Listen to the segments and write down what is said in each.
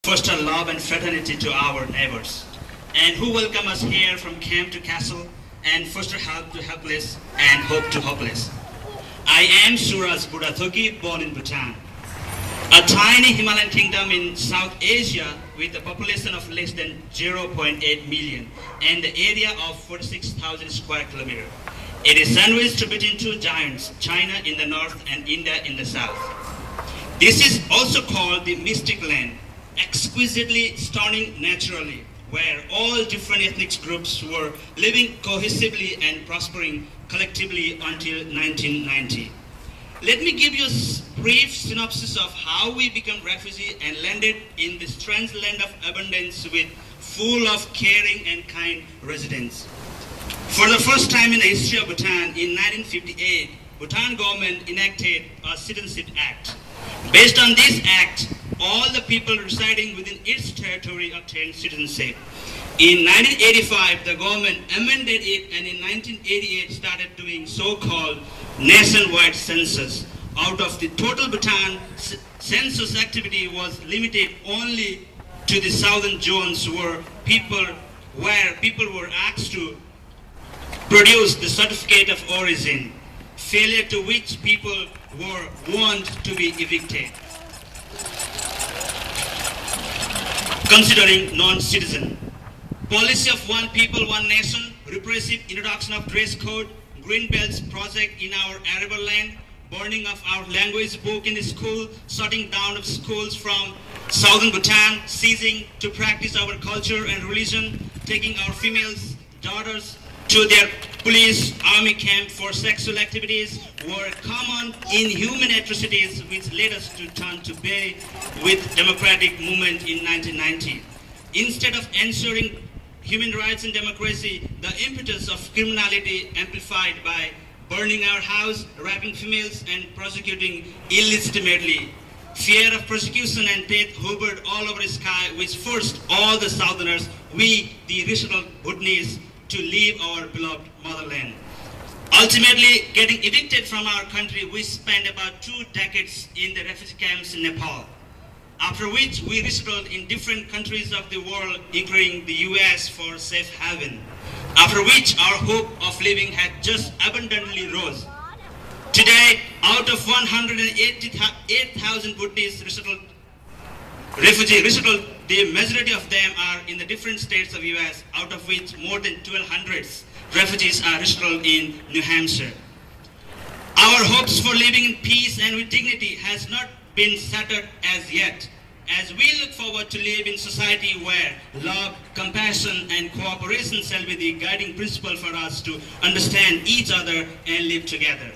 foster love and fraternity to our neighbors, and who welcome us here from camp to castle, and foster help to helpless and hope to hopeless. I am Suraj Buddhathoki, born in Bhutan, a tiny Himalayan kingdom in South Asia with a population of less than 0.8 million and the area of 46,000 square kilometers. It is sandwiched between two giants, China in the north and India in the south. This is also called the Mystic Land, exquisitely stunning naturally, where all different ethnic groups were living cohesively and prospering collectively until 1990. Let me give you a brief synopsis of how we became refugees and landed in this strange land of abundance with full of caring and kind residents. For the first time in the history of Bhutan, in 1958, Bhutan government enacted a Citizenship Act. Based on this act, all the people residing within its territory obtained citizenship. In 1985, the government amended it, and in 1988 started doing so-called nationwide census. Out of the total Bhutan, census activity was limited only to the southern zones where people were asked to produce the certificate of origin, failure to which people were warned to be evicted. Considering non-citizen, policy of one people, one nation, repressive introduction of dress code, green belts project in our arable land, burning of our language book in the school, shutting down of schools from southern Bhutan, ceasing to practice our culture and religion, taking our females, daughters to their police army camp for sexual activities were common inhuman atrocities which led us to turn to bay with democratic movement in 1990. Instead of ensuring human rights and democracy, the impetus of criminality amplified by burning our house, raping females, and prosecuting illegitimately. Fear of persecution and death hovered all over the sky, which forced all the southerners, we, the original Bhutanese, to leave our beloved motherland. Ultimately, getting evicted from our country, we spent about 2 decades in the refugee camps in Nepal. After which, we resettled in different countries of the world, including the US, for safe haven. After which, our hope of living had just abundantly rose. Today, out of 188,000 Bhutanese refugees resettled, the majority of them are in the different states of US, out of which more than 1,200 refugees are resettled in New Hampshire. Our hopes for living in peace and with dignity has not been shattered as yet, as we look forward to live in society where love, compassion, and cooperation shall be the guiding principle for us to understand each other and live together.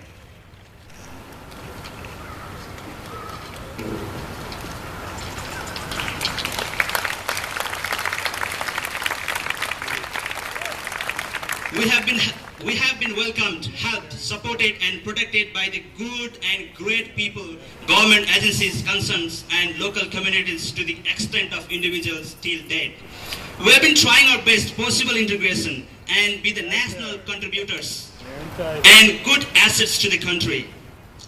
We have been welcomed, helped, supported, and protected by the good and great people, government agencies, concerns, and local communities to the extent of individuals till date. We have been trying our best possible integration and be the national contributors and good assets to the country.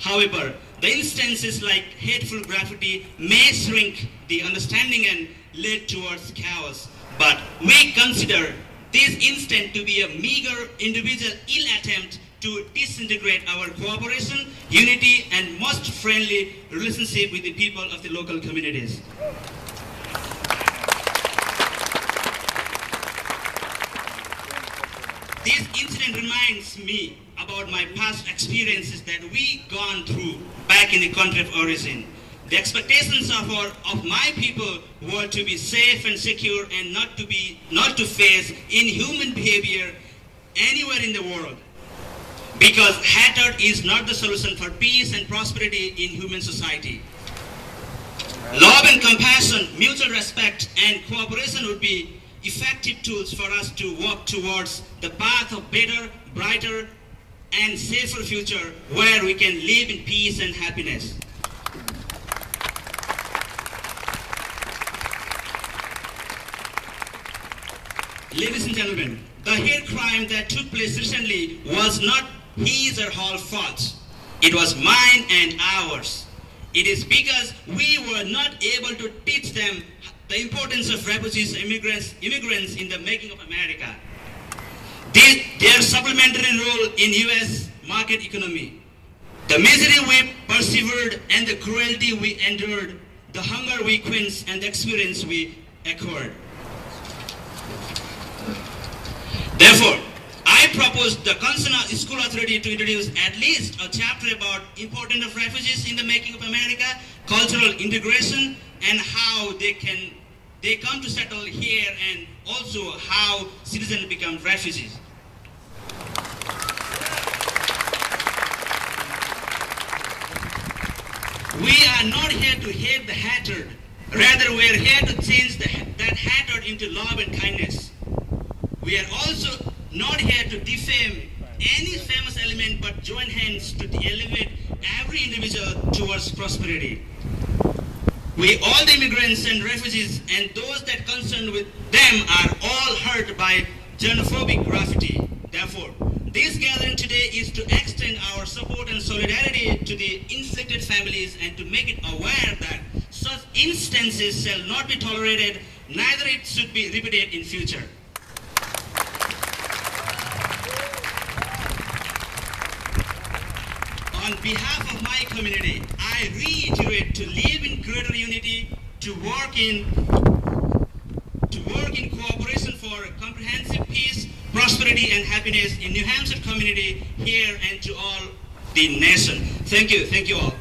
However, the instances like hateful graffiti may shrink the understanding and lead towards chaos, but we consider this instant to be a meager individual ill attempt to disintegrate our cooperation, unity, and most friendly relationship with the people of the local communities. This incident reminds me about my past experiences that we gone through back in the country of origin. The expectations of my people were to be safe and secure and not to face inhuman behavior anywhere in the world. Because hatred is not the solution for peace and prosperity in human society. Love and compassion, mutual respect, and cooperation would be effective tools for us to walk towards the path of better, brighter, and safer future where we can live in peace and happiness. Ladies and gentlemen, the hate crime that took place recently was not his or her fault. It was mine and ours. It is because we were not able to teach them the importance of refugees, immigrants in the making of America. Their supplementary role in U.S. market economy. The misery we persevered and the cruelty we endured, the hunger we quenched and the experience we acquired. Therefore, I propose the concerned school authority to introduce at least a chapter about importance of refugees in the making of America, cultural integration, and how they come to settle here, and also how citizens become refugees. We are not here to hate the hatred. Rather, we are here to change that hatred into love and kindness. We are also not here to defame any famous element, but join hands to elevate every individual towards prosperity. We, all the immigrants and refugees and those that concerned with them, are all hurt by xenophobic graffiti. Therefore, this gathering today is to extend our support and solidarity to the inflicted families and to make it aware that such instances shall not be tolerated, neither it should be repeated in future. On behalf of my community, I reiterate to live in greater unity, to work in cooperation for comprehensive peace, prosperity, and happiness in New Hampshire community here and to all the nation. Thank you all.